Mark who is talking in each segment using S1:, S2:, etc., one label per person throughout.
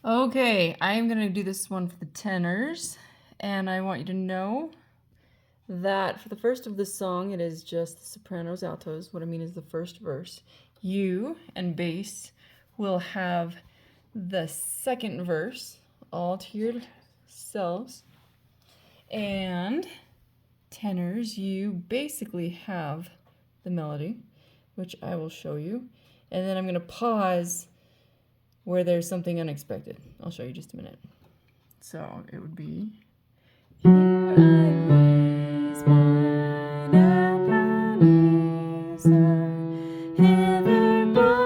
S1: Okay, I'm going to do this one for the tenors, and I want you to know that for the first of this song, it is just the sopranos, altos. What I mean is the first verse. You and bass will have the second verse all to yourselves, and tenors, you basically have the melody, which I will show you, and then I'm going to pause where there's something unexpected. I'll show you just a minute. So it would be, here I raise mine Ebenezer, hither by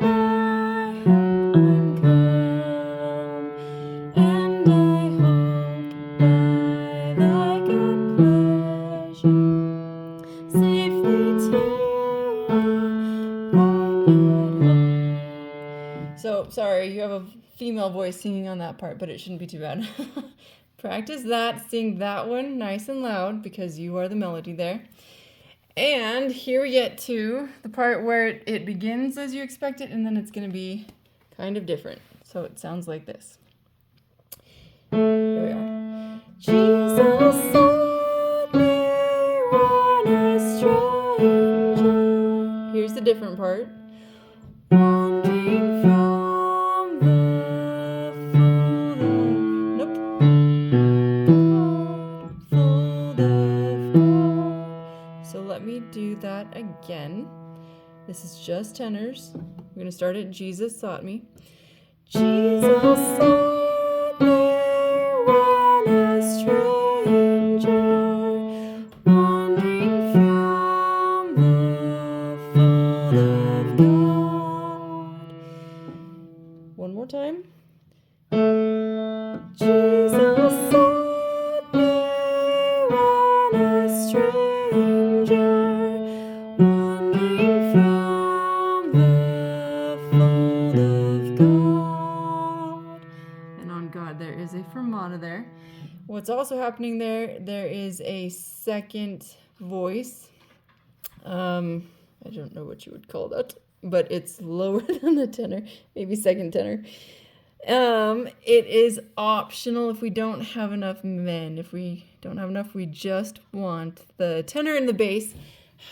S1: thy help I'm come, and I hope by thy good pleasure safely to arrive at home. So, sorry, you have a female voice singing on that part, but it shouldn't be too bad. Practice that, sing that one nice and loud because you are the melody there. And here we get to the part where it begins as you expect it, and then it's going to be kind of different. So it sounds like this. Here we are. Jesus sent me when a stranger. Here's the different part. Wandering from the fold of... Nope. Fold of God. So let me do that again. This is just tenors. We're going to start at Jesus Sought Me. Jesus sought me when a stranger, wandering from the fold of God. One more time. Jesus sought me when a stranger, wandering from the fold of God. And on God, there is a fermata there. What's also happening there is a second voice. I don't know what you would call that, but it's lower than the tenor, maybe second tenor. It is optional if we don't have enough men. If we don't have enough, we just want the tenor and the bass.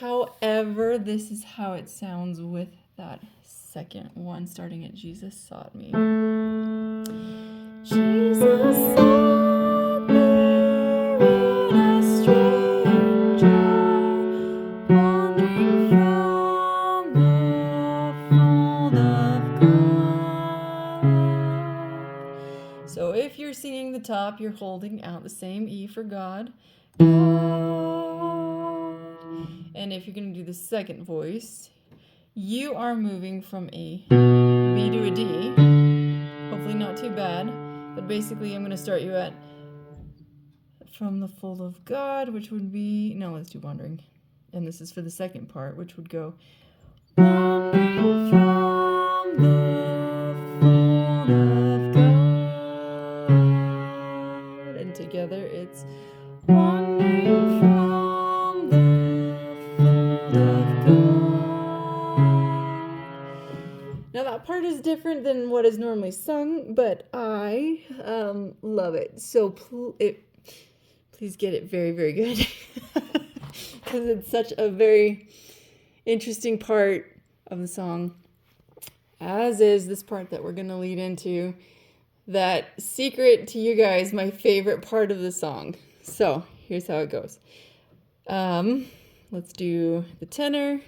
S1: However, this is how it sounds with that second one, starting at Jesus Sought Me. Jesus sought me when a stranger, wandering from the fold of God. So if you're singing the top, you're holding out the same E for God. God. And if you're going to do the second voice, you are moving from a B to a D. Hopefully not too bad. But basically, I'm going to start you at from the fold of God, which would be... No, let's do wandering. And this is for the second part, which would go... Wandering from the fold of God. And together it's... Wandering from the fold of God. Now that part is different than what is normally sung, but I love it. So please get it very, very good. Because it's such a very interesting part of the song. As is this part that we're going to lead into. That secret to you guys, my favorite part of the song. So here's how it goes. Let's do the tenor.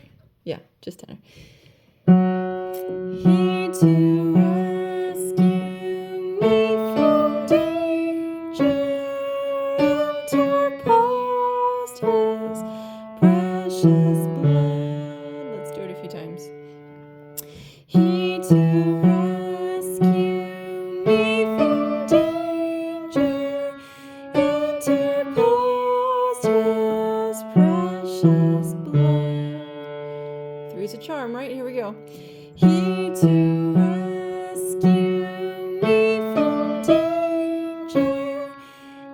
S1: Yeah, just tenor. He to rescue me from danger and to repose his precious blood. Let's do it a few times. He to rescue me from danger and to repose his precious blood. Three's a charm, right? Here we go. He to rescue me from danger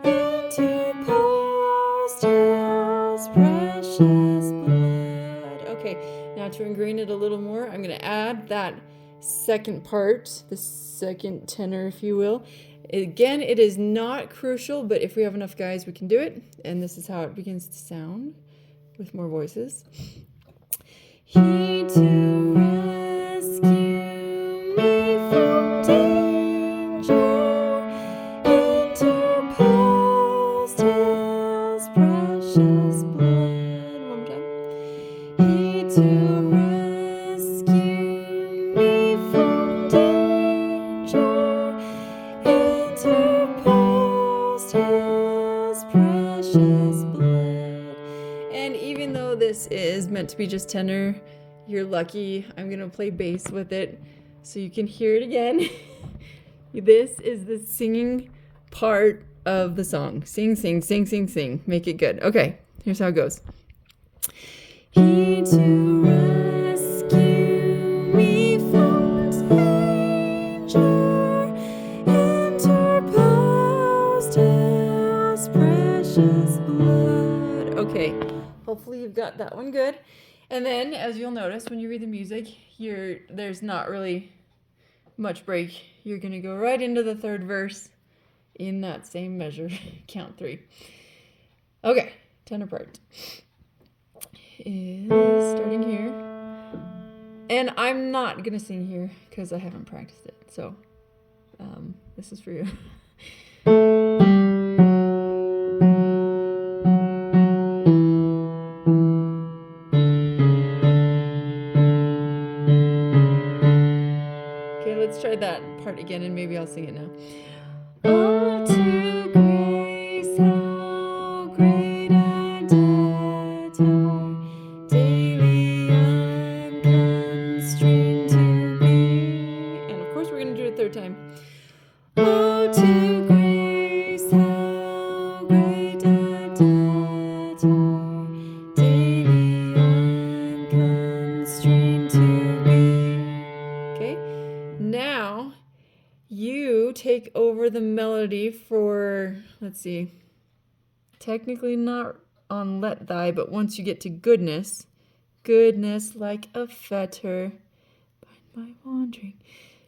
S1: and to repose his precious blood. Okay, now to ingrain it a little more, I'm going to add that second part, the second tenor, if you will. Again, it is not crucial, but if we have enough guys, we can do it. And this is how it begins to sound with more voices. He to rescue me from danger, interposed his precious blood. One more time. He to rescue me from danger, interposed his precious blood. And even though this is meant to be just tenor, you're lucky. I'm gonna play bass with it so you can hear it again. This is the singing part of the song. Sing, sing, sing, sing, sing. Make it good. Okay, here's how it goes. He to rescue me from danger, interposed his precious blood. Okay, hopefully you've got that one good. And then, as you'll notice when you read the music, there's not really much break. You're gonna go right into the third verse in that same measure. Count 3. Okay, tenor part is starting here. And I'm not gonna sing here because I haven't practiced it. So this is for you. Okay, let's try that part again and maybe I'll sing it now. Oh, to grace, how great a debt our daily unconstrained to be. And of course, we're going to do it a third time. Oh, to grace, how great a debt our daily unconstrained to be. Okay, now you take over the melody for, let's see, technically not on let thy, but once you get to goodness, goodness like a fetter, bind my wandering.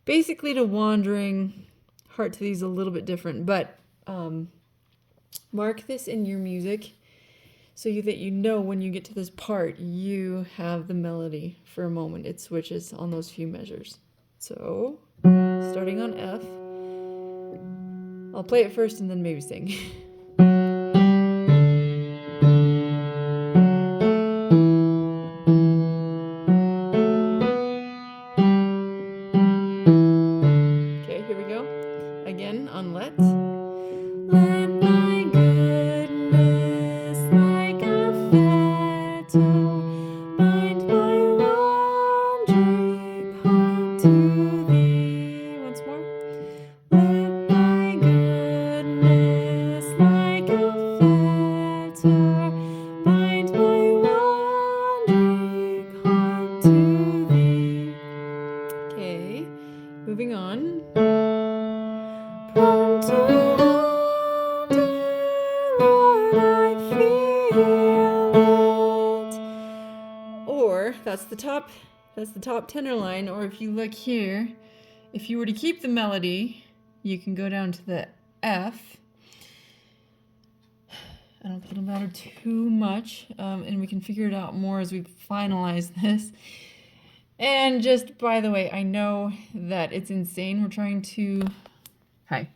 S1: Basically to wandering, heart to these a little bit different, but mark this in your music so that you know when you get to this part, you have the melody for a moment. It switches on those few measures. So, starting on F, I'll play it first and then maybe sing. Okay, here we go. Again on let. Let thy goodness like a fetter bind my wandering heart to thee. Once more. Let thy goodness like a fetter bind my wandering heart to thee. Okay, moving on. Prone to wander, Lord, I feel it. Or that's the top tenor line. Or if you look here, if you were to keep the melody, you can go down to the F. I don't think it'll matter too much, and we can figure it out more as we finalize this. And just by the way, I know that it's insane. We're trying to... Hi.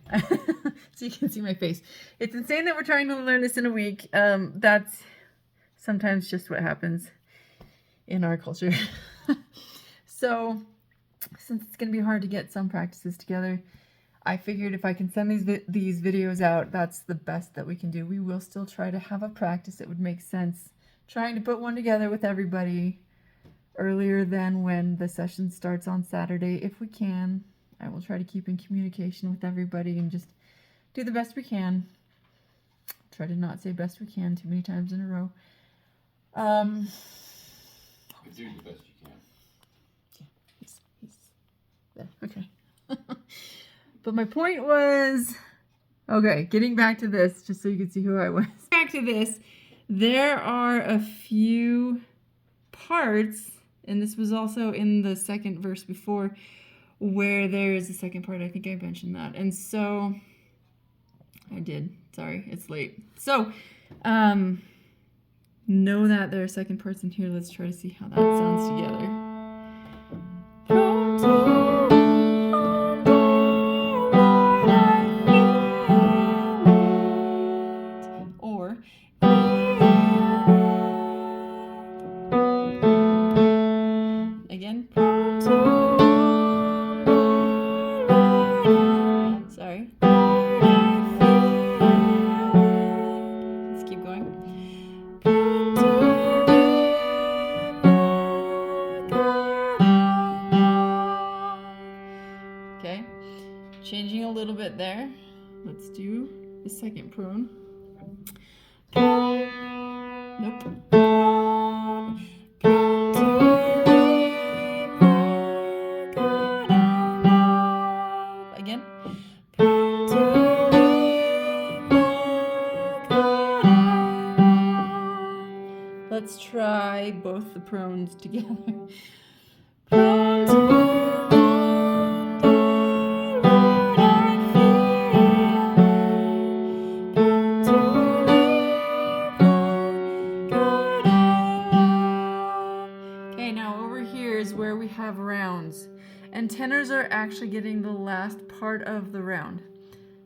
S1: So you can see my face. It's insane that we're trying to learn this in a week. That's sometimes just what happens in our culture. So, since it's going to be hard to get some practices together, I figured if I can send these videos out, that's the best that we can do. We will still try to have a practice. It would make sense trying to put one together with everybody earlier than when the session starts on Saturday, if we can. I will try to keep in communication with everybody and just do the best we can. Try to not say best we can too many times in a row.
S2: Do the best you can.
S1: Yeah, he's there. Okay. But my point was, okay, getting back to this, just so you can see who I was. Back to this, there are a few parts, and this was also in the second verse before, where there's a second part. I think I mentioned that. And so I did. Sorry, it's late. So know that there are second parts in here. Let's try to see how that sounds together. Or again. Sorry. Let's keep going. Okay, changing a little bit there. Let's do the second prune. Nope. Again. Let's try both the prunes together. Okay, now over here is where we have rounds. And tenors are actually getting the last part of the round.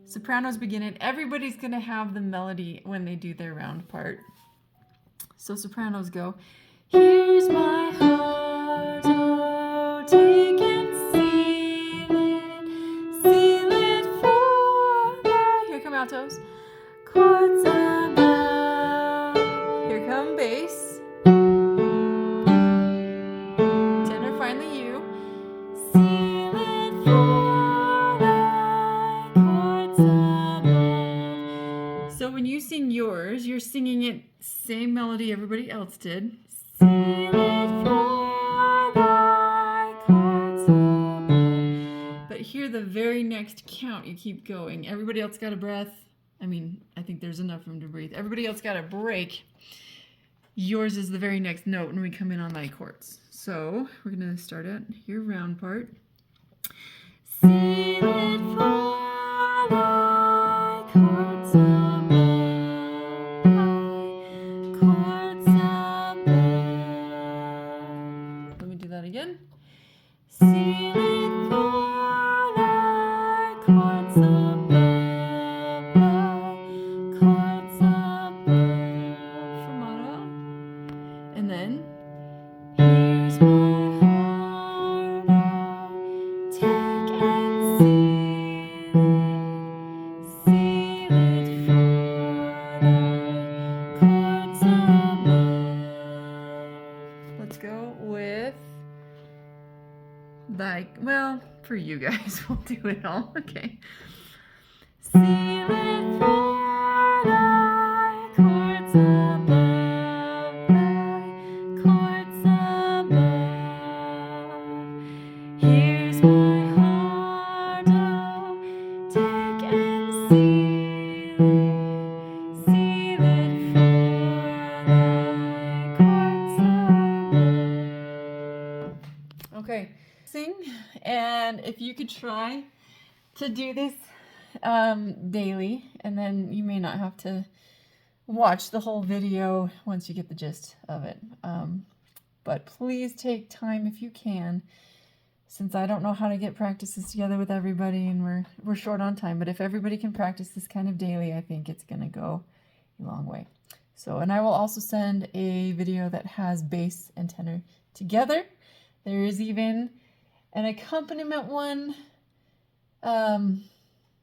S1: Sopranos begin it. Everybody's going to have the melody when they do their round part. So sopranos go, here's my heart, oh, take and seal it for the... Here come altos. Chords above. Here come bass. Tenor, finally you. Seal it for the chords above. So when you sing yours, you're singing it same melody everybody else did. Seal it for thy chords above. But here the very next count, you keep going. Everybody else got a breath. I mean, I think there's enough room to breathe. Everybody else got a break. Yours is the very next note when we come in on thy chords. So we're gonna start at your round part. Seal it for thy chords above. Chords above. Let me do that again. Seal it for thy chords above. Chords above. Fermata. And then here's my heart, oh, take and seal it for thy chords above. Let's go with like, well, for you guys, we'll do it all. Okay. Seal it for thy chords above. Chords above. Here's my heart, oh, take and seal it for thy chords above. Okay, sing, and if you could try to do this daily, and then you may not have to watch the whole video once you get the gist of it. But please take time if you can, since I don't know how to get practices together with everybody and we're short on time. But if everybody can practice this kind of daily, I think it's gonna go a long way. So, and I will also send a video that has bass and tenor together. There is even an accompaniment one.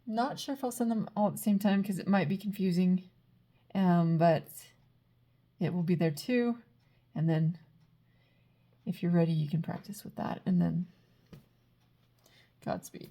S1: Not sure if I'll send them all at the same time because it might be confusing, but it will be there too. And then if you're ready, you can practice with that, and then Godspeed.